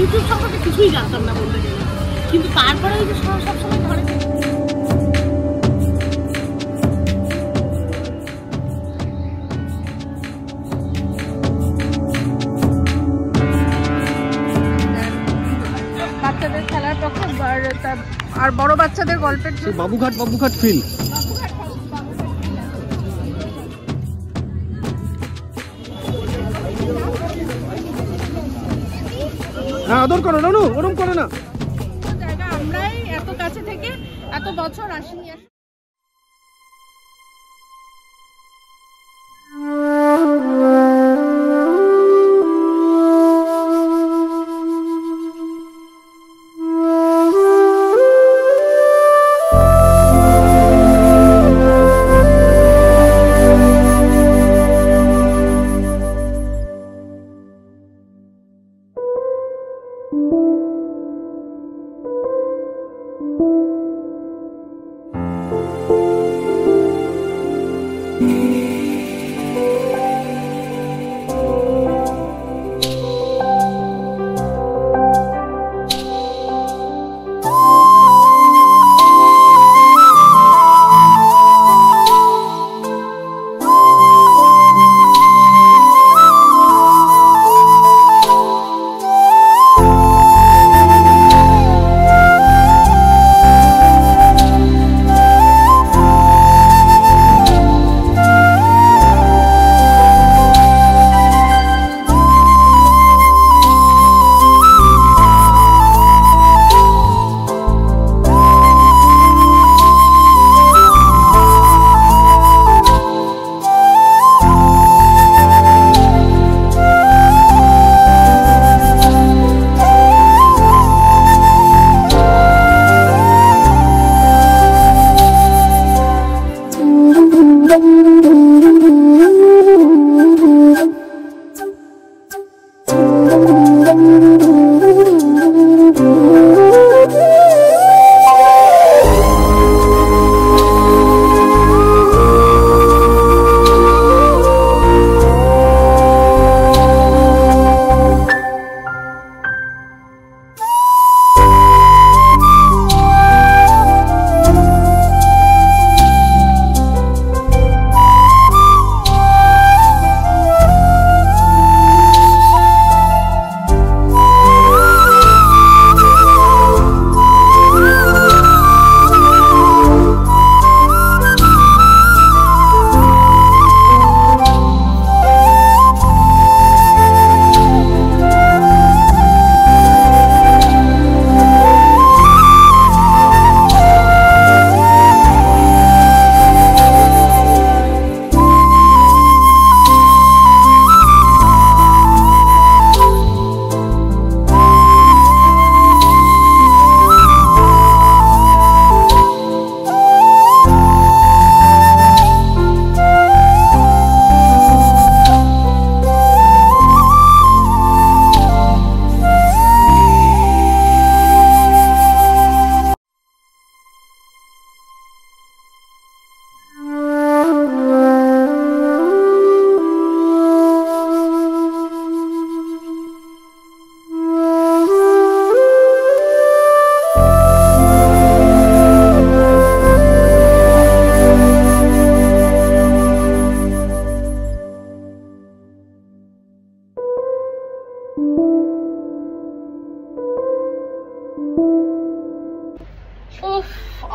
YouTube সম্পর্কে কিছুই জানতাম না বলতে গেলে, কিন্তু তারপরে ওই যে সবসময় ঘরে বাচ্চাদের খেলার পক্ষে আর বড় বাচ্চাদের গল্পের বাবুঘাট ফিল। হ্যাঁ, আদর করো নানু, ওরম করে না। জায়গা আমরাই এত কাছে থেকে এত বছর আসিনি।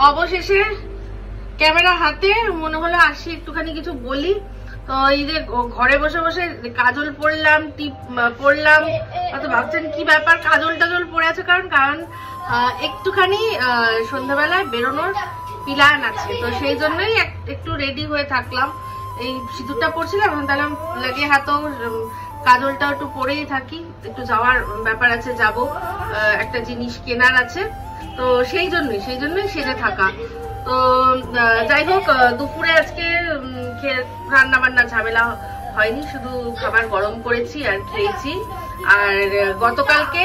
অবশেষে ক্যামেরা হাতে মনে হলো আসি একটুখানি কিছু বলি। তো এই যে ঘরে বসে বসে কাজল পরলাম, টিপ পরলাম, তো ভাবছেন কি ব্যাপার কাজল টাজল পরে আছে, কারণ একটুখানি সন্ধ্যাবেলায় বেরোনোর প্ল্যান আছে, তো সেই জন্যই একটু রেডি হয়ে থাকলাম। এই সিঁদুরটা পরছিলাম, তাহলে লাগিয়ে হাতেও কাজলটা একটু পরেই থাকি, একটু যাওয়ার ব্যাপার আছে, যাব একটা জিনিস কেনার আছে, তো সেই জন্যই সেজে থাকা। তো যাই হোক, দুপুরে আজকে রান্না বান্না ঝামেলা হয়নি, শুধু খাবার গরম করেছি আর খেয়েছি। আর গতকালকে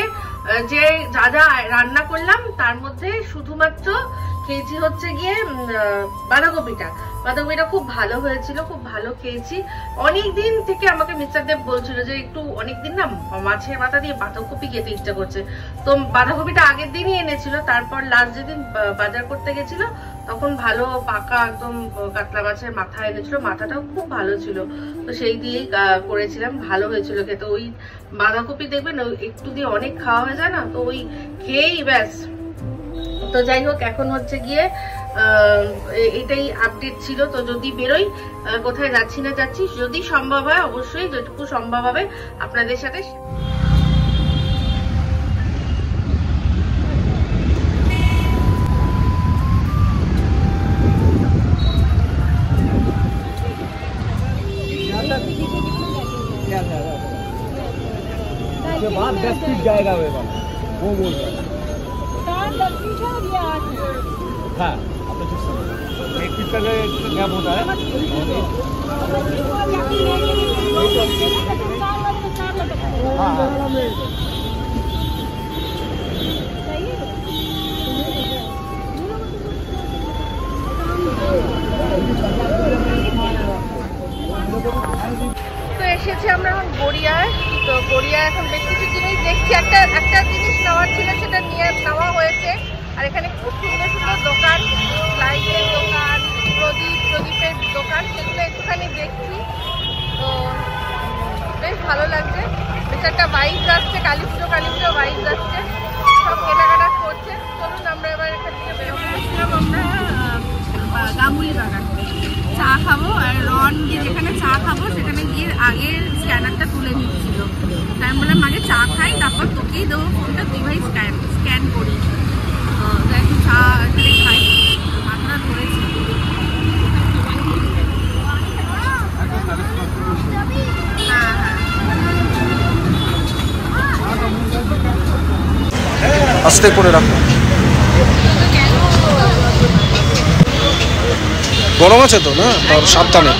যে যা যা রান্না করলাম তার মধ্যে শুধুমাত্র খেয়েছি হচ্ছে গিয়ে বাঁধাকপিটা খুব ভালো হয়েছিল, খুব ভালো খেয়েছি। অনেকদিন থেকে আমাকে মিস্টার দেব বলছিল যে একটু অনেকদিন না মাছের মাথা দিয়ে বাঁধাকপি খেতে ইচ্ছা করছে। তো বাঁধাকপিটা আগের দিনই এনেছিল, তারপর লাস্ট যেদিন বাজার করতে গেছিল তখন ভালো পাকা একদম কাতলা মাছের মাথা এনেছিল, মাথাটাও খুব ভালো ছিল। তো সেই দিয়েই করেছিলাম, ভালো হয়েছিল খেতে। ওই বাঁধাকপি দেখবেন একটু দিয়ে অনেক খাওয়া হয়ে যায় না, তো ওই খেয়েই ব্যাস। তো যাই হোক, এখন হচ্ছে গিয়ে এটাই আপডেট ছিল। তো যদি বেরোই, কোথায় যাচ্ছি না যাচ্ছি, যদি সম্ভব হয় অবশ্যই যেটুকু সম্ভব হবে আপনাদের সাথে। बाद 10 फीट जाएगा वो बोल रहा है। हाँ, आपने ठीक समझा। 1 फीट का गैप होता है। তো এসেছি আমরা এখন গড়িয়ায়। তো গড়িয়ায় এখন বেশ কিছু জিনিস দেখছি, একটা জিনিস নেওয়ার ছিল, সেটা নেওয়া হয়েছে। আর এখানে খুব সুন্দর সুন্দর দোকান, লাইটের দোকান, প্রদীপের দোকান, সেগুলো একটুখানি দেখছি। তো বেশ ভালো লাগছে। বেশ একটা ভাইব যাচ্ছে, কালী পুজো ভাইব যাচ্ছে, সব কেনাকাটা করছে। চলুন আমরা এবার এখান থেকে বেরোচ্ছিলাম। আমরা গামুড়ি বাগান চা খাবো, আর রন গিয়ে যেখানে চা খাবো সেখানে গিয়ে আগে স্ক্যানারটা তুলে নিচ্ছিল। তাই আমি বললাম আগে চা খাই, তারপর তোকেই দেবো ফোনটা, তুই ভাই স্ক্যান করি। তো একটু চা এখানে খাই, মাথাটা ধরেছি। আস্তে করে রাখো, গরম আছে তো না, তার সাবধানে।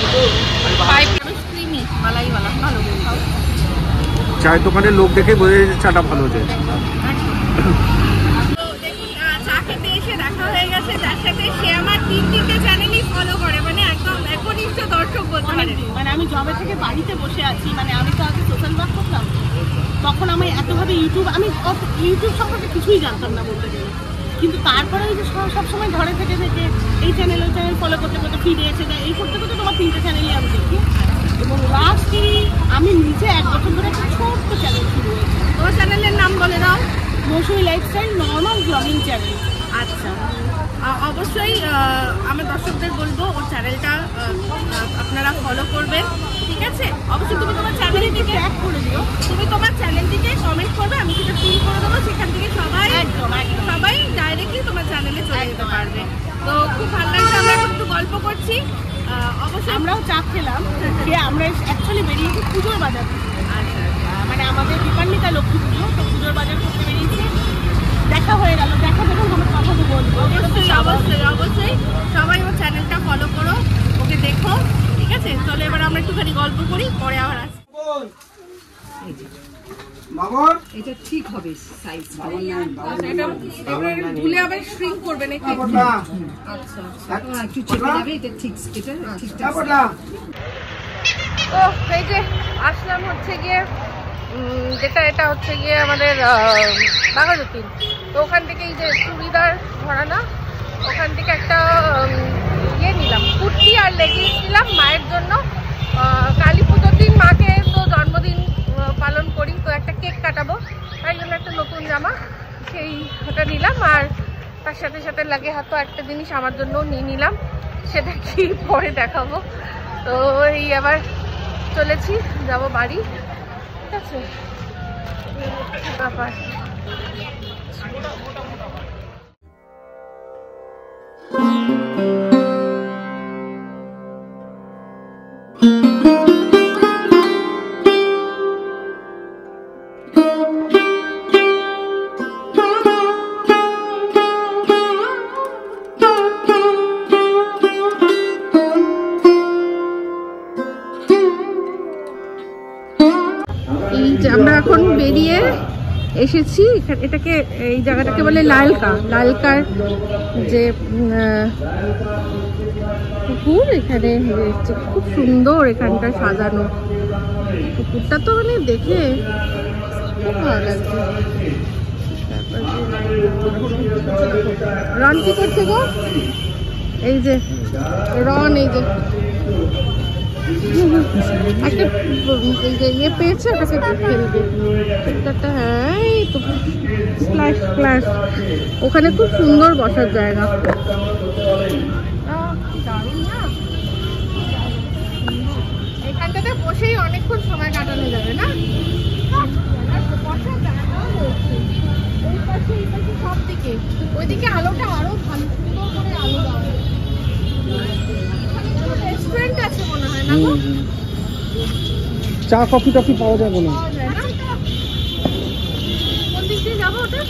চায়ের দোকানের লোক দেখে বোঝা যাচ্ছে চাটা ভালো হয়েছে। চা খেতে এসে দেখা হয়ে গেছে যার সাথে, সে আমার 3 চ্যানেলই ফলো করে, মানে একদম একনিষ্ঠ দর্শক বলতে পারে। মানে আমি জবে থেকে বাড়িতে বসে আছি, মানে আমি তো আগে সোশ্যাল ওয়ার্ক করতাম, তখন আমি এতভাবে ইউটিউব সম্পর্কে কিছুই জানতাম না বলতে গেলে। কিন্তু তারপরে ওই যে সবসময় ঘরে থেকে এই চ্যানেল ওই চ্যানেল ফলো করতে করতে ফিরে এসে যায়, এই করতে করতে তোমার 3টে চ্যানেলই আমি দেখি। এবং লাস্টে আমি নিজে 1 বছর ধরে একটা ছোট্ট চ্যানেল শুরু হয়েছে। তোমার চ্যানেলের নাম বলে দাও। মৌসুমী লাইফস্টাইল নর্মাল ব্লগিং চ্যানেল। আচ্ছা, অবশ্যই আমার দর্শকদের বলবো ওর চ্যানেলটা আপনারা ফলো করবেন, ঠিক আছে? অবশ্যই তুমি তোমার চ্যানেলটিকে ট্যাগ করে দিও, তুমি তোমার চ্যানেলটিকে কমেন্ট করবে, আমি সেটা পিন করে দেবো, সেখান থেকে সবাই ডাইরেক্টলি তোমার চ্যানেলে চলে যেতে পারবে। তো খুব ভালো লাগছে, আমরা একটু গল্প করছি। অবশ্যই আমরাও চা খেলাম, যে আমরা অ্যাকচুয়ালি বেরিয়েছি পুজোর বাজার। মানে আমাদের দীপান্বিতা লক্ষ্মী পুজো, তো পুজোর বাজার করতে বেরিয়েছি। দেখা হয়ে গেল, দেখা যখন আমার কথা তো বলবো। অবশ্যই সবাই ওর চ্যানেলটা ফলো করো, ওকে দেখো, ঠিক আছে? চলো এবার আমরা একটুখানি গল্প করি, পরে আবার আসি। এটা ঠিক হবে সাইজ, ভুলে আবার শ্রিঙ্ক করবে নাকি? আচ্ছা একটু চেপে যাবে, এটা ঠিক, এটা ঠিকঠাক। তো এই যে আসলাম হচ্ছে গিয়ে এটা হচ্ছে গিয়ে আমাদের বাঘাযতীন। তো ওখান থেকে এই যে চুড়িদার ধরা না, ওখান থেকে একটা নিলাম, কুর্তি আর লেগিংস নিলাম মায়ের জন্য। কালী পুজোর দিন মাকে তো জন্মদিন পালন করি, তো একটা কেক কাটাবো, তাই জন্য একটা নতুন জামা ওটা নিলাম। আর তার সাথে সাথে লাগে হাতে একটা জিনিস আমার জন্য নিয়ে নিলাম, সেটা কি পরে দেখাবো। তো এই আবার চলেছি, যাব বাড়ি, ঠিক আছে? ব্যাপার আমরা এখন বেরিয়ে এসেছি। এটাকে এই জায়গাটাকে বলে লালকার যে পুকুর, এখানে খুব সুন্দর এখানটা সাজানো। পুকুরটা তো মানে দেখে খুব ভালো লাগছে। রন কি করছে গো? এই যে রন, এই যে একটা ইয়ে পেয়েছে, ওটাকে ফেলবে। হ্যাঁ, এই তো স্প্ল্যাশ স্প্ল্যাশ। ওখানে খুব সুন্দর বসার জায়গা। এখানটাতে বসেই অনেকক্ষণ সময় কাটানো যাবে না? সব দিকে ওইদিকে আলোটা আরো ভালো, সুন্দর করে আলো দেওয়া। রেস্টুরেন্ট আছে মনে হয় না? চা কফি টফি পাওয়া যাবে না? কোন দিক দিয়ে যাবো ওটা?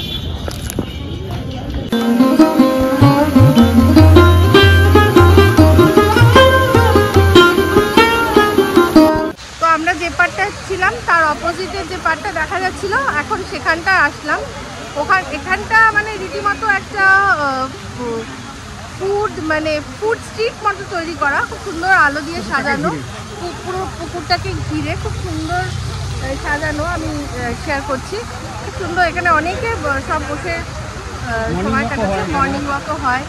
তো আমরা যে পার্টটা ছিলাম তার অপোজিটের যে পার্টটা দেখা যাচ্ছিল, এখন সেখানটা আসলাম। এখানটা মানে রীতিমতো একটা ফুড স্ট্রিট মতো তৈরি করা, খুব সুন্দর আলো দিয়ে সাজানো, পুরো পুকুরটাকে ঘিরে খুব সুন্দর সাজানো। আমি শেয়ার করছি, খুব সুন্দর। এখানে অনেকে সব বসে সময় কাটাচ্ছে, মর্নিং ওয়াকও হয়,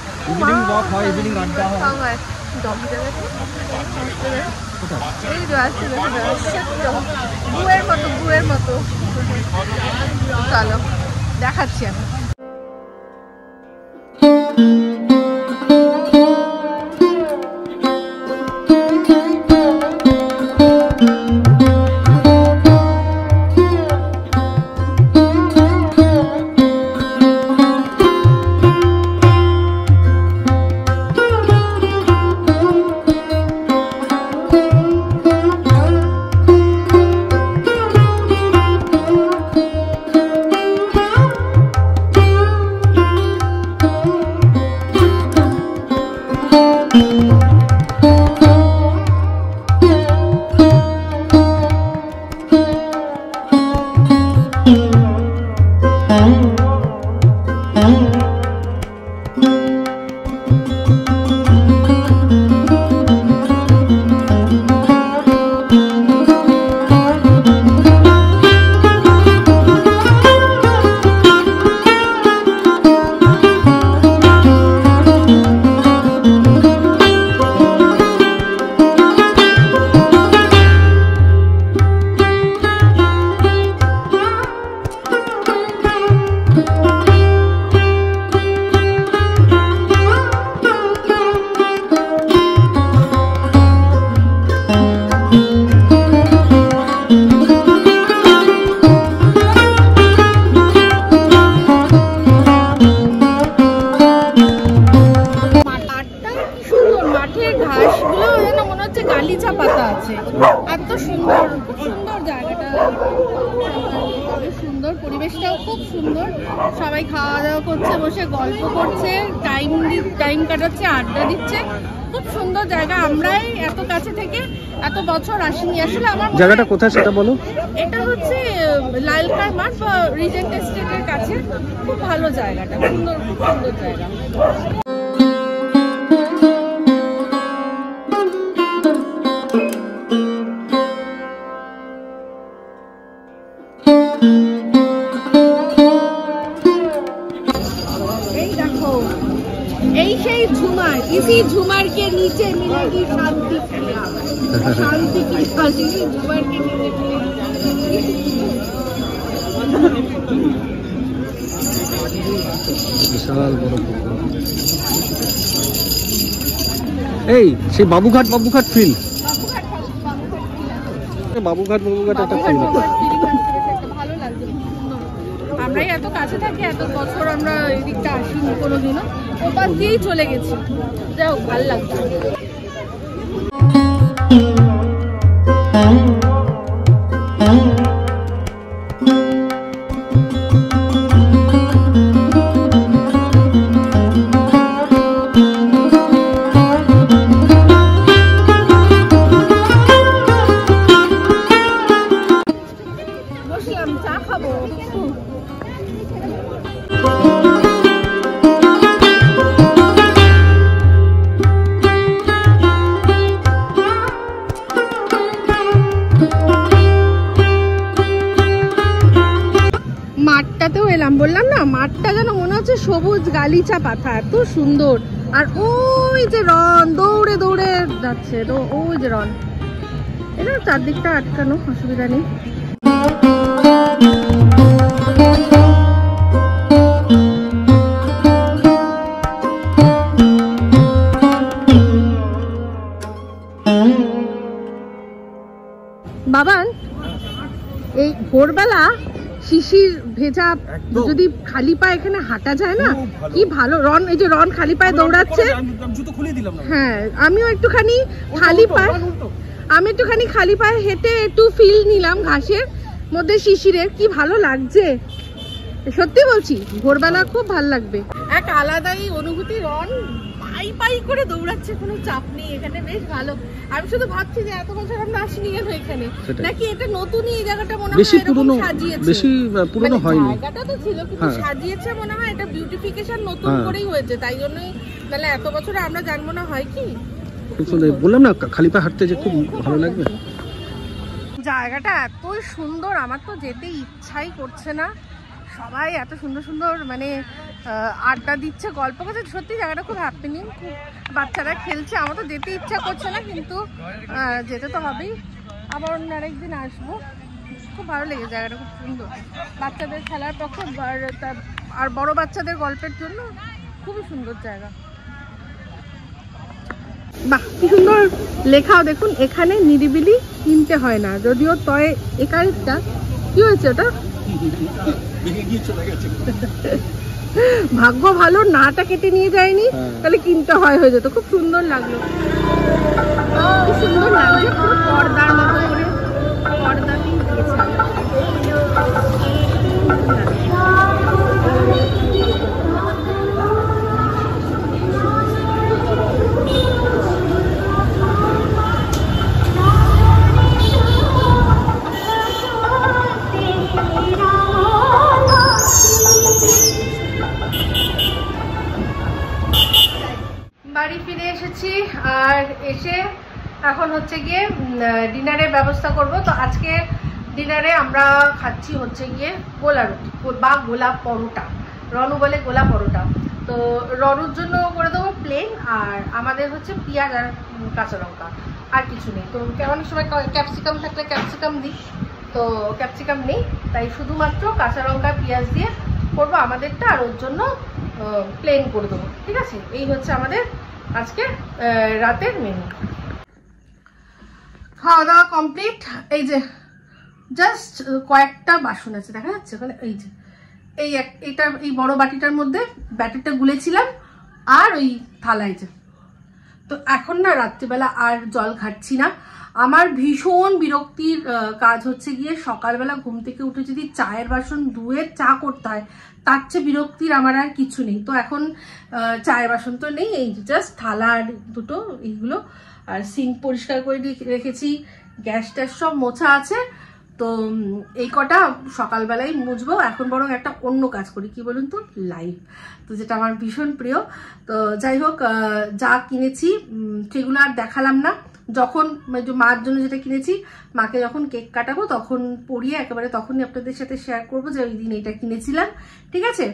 সব হয়। গুয়ের মতো চলো দেখাচ্ছি আমি। এত সুন্দর, খুব সুন্দর জায়গাটা, সুন্দর পরিবেশটাও খুব সুন্দর। সবাই খাওয়া দাওয়া করছে, বসে গল্প করছে, টাইম কাটাচ্ছে, আড্ডা দিচ্ছে। খুব সুন্দর জায়গা। আমরাই এত কাছে থেকে এত বছর আসিনি। আসলে আমার জায়গাটা কোথায় সেটা বলো। এটা হচ্ছে লালকার মাঠ বা রিজেন্ট এস্টেটের কাছে। খুব ভালো জায়গাটা, সুন্দর, খুব সুন্দর জায়গা। इसी झूमर के नीचे मिलेगी शांति क्रिया। शांति की फांसी झूमर के नीचे বিশাল বড় পুকুর। এই সেই বাবুঘাট ফিল, বাবুঘাট একটা ফিল। ভালো লাগছে, আমরাই এত কাছে থাকি, এত বছর আমরা এই দিকটা আসিনি কোনোদিনও, ওপাশ দিয়েই চলে গেছি। যাই হোক, ভালো লাগছে। বসলাম, চা খাবো। এলাম, বললাম না মাঠটা যেন মনে হচ্ছে সবুজ গালিচা পাতা, এত সুন্দর। আর ওই যে রন দৌড়ে দৌড়ে যাচ্ছে, তো ওই যে রন, এটা চারদিকটা আটকানো, অসুবিধা নেই। বাবান, এই ভোরবেলা শিশির ভেজা যদি খালি পায়ে এখানে হাঁটা যায় না, কি ভালো। রন, এই যে রন খালি পায়ে দৌড়াচ্ছে, হ্যাঁ আমিও একটুখানি খালি পায়ে হেঁটে একটু ফিল নিলাম ঘাসের মধ্যে শিশিরের, কি ভালো লাগছে সত্যি বলছি। ভোরবেলা খুব ভালো লাগবে, এক আলাদাই অনুভূতি। রন পাই পাই করে দৌড়াচ্ছে, কোনো চাপ নেই এখানে, বেশ ভালো। আমি শুধু ভাবছি যে এত বছর আমরা আসিনি কেন এখানে, নাকি এটা নতুনই এই জায়গাটা মনে হয় এরকম সাজিয়েছে, বেশি পুরনো হয়নি, জায়গাটা তো ছিল কিন্তু সাজিয়েছে মনে হয়, এটা বিউটিফিকেশন নতুন করেই হয়েছে, তাই জন্যই তাহলে এত বছর আমরা জানবো না হয় কি। খুব সুন্দর, বললাম না খালি পায়ে হাঁটতে যে খুব ভালো লাগবে। জায়গাটা এতই সুন্দর, আমার তো যেতে ইচ্ছাই করছে না। সবাই এত সুন্দর সুন্দর মানে আড্ডা দিচ্ছে, গল্প করছে, সত্যি জায়গাটা খুব হ্যাপেনিং, খুব বাচ্চারা খেলছে। আমার তো যেতে ইচ্ছা করছে না, কিন্তু যেতে তো হবেই। আবার অন্য আরেকদিন আসবো। খুব ভালো লেগে, জায়গাটা খুব সুন্দর, বাচ্চাদের খেলার পক্ষে আর বড় বাচ্চাদের গল্পের জন্য খুবই সুন্দর জায়গা। বাহ, কি সুন্দর লেখাও দেখুন, এখানে নিরিবিলি কিনতে হয় না। যদিও তয় একারেরটা কি হয়েছে, ওটা ভাগ্য ভালো নাটা কেটে নিয়ে যায়নি, তাহলে কিনতে হয়ে যেত। খুব সুন্দর লাগলো, খুব সুন্দর লাগছে, পুরো পর্দার মতো করে পর্দা দিয়েছে। বাড়ি ফিরে এসেছি, আর এসে এখন হচ্ছে গিয়ে ডিনারের ব্যবস্থা করব। তো আজকে ডিনারে আমরা খাচ্ছি হচ্ছে গিয়ে গোলা রুটি বা গোলা পরোটা, রনু বলে গোলা পরোটা। তো রনুর জন্য করে দেবো প্লেন, আর আমাদের হচ্ছে পেঁয়াজ আর কাঁচা লঙ্কা, আর কিছু নেই। তো অনেক সময় ক্যাপসিকাম থাকলে ক্যাপসিকাম দিই, তো ক্যাপসিকাম নেই, তাই শুধুমাত্র কাঁচা লঙ্কা পেঁয়াজ দিয়ে করবো আমাদেরটা, আর ওর জন্য প্লেন করে দেবো। ঠিক আছে, এই হচ্ছে আমাদের আজকে রাতের মেনু। খাওয়া দাওয়া কমপ্লিট। এই যে জাস্ট কয়েকটা বাসন আছে, দেখা যাচ্ছে ওখানে, এই যে এই বড় বাটিটার মধ্যে ব্যাটারটা গুলেছিলাম, আর ওই থালায় যে। তো এখন না রাত্রিবেলা আর জল ঘাটছি না। আমার ভীষণ বিরক্তির কাজ হচ্ছে গিয়ে সকালবেলা ঘুম থেকে উঠে যদি চায়ের বাসন ধুয়ে চা করতে হয়, তার চেয়ে বিরক্তির আমার আর কিছু নেই। তো এখন চায়ের বাসন তো নেই, এই জাস্ট থালা আর দুটো এইগুলো, আর সিঙ্ক পরিষ্কার করে রেখেছি, গ্যাস ট্যাস সব মোছা আছে। তো এই কটা সকালবেলায় মুছবো। এখন বরং একটা অন্য কাজ করি, কি বলুন তো, লাইভ, তো যেটা আমার ভীষণ প্রিয়। তো যাই হোক, যা কিনেছি সেগুলো আর দেখালাম না। যখন মার জন্য যেটা কিনেছি, মাকে যখন কেক কাটাবো তখন পরিয়ে একেবারে তখনই আপনাদের সাথে শেয়ার করবো যে ওই দিন এটা কিনেছিলাম। ঠিক আছে,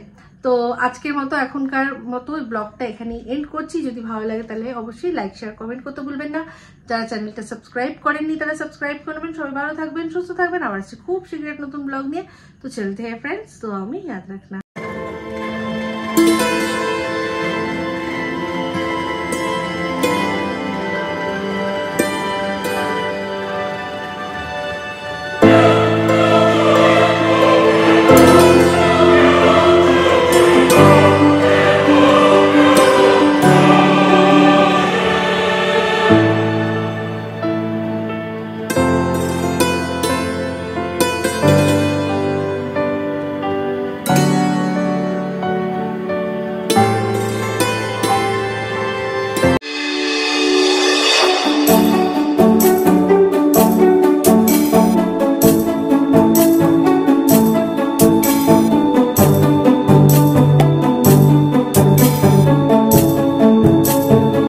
তো আজকের মতো এখনকার মতো ব্লগটা এখানেই এন্ড করছি। যদি ভালো লাগে তাহলে অবশ্যই লাইক শেয়ার কমেন্ট করতে ভুলবেন না। যারা চ্যানেলটা সাবস্ক্রাইব করেননি তারা সাবস্ক্রাইব করবেন। সবাই ভালো থাকবেন, সুস্থ থাকবেন। আবার আসছি খুব শীঘ্রই নতুন ব্লগ নিয়ে। তো চলতে হ্যাঁ ফ্রেন্ডস, তো আমি ইয়াদ রাখনা।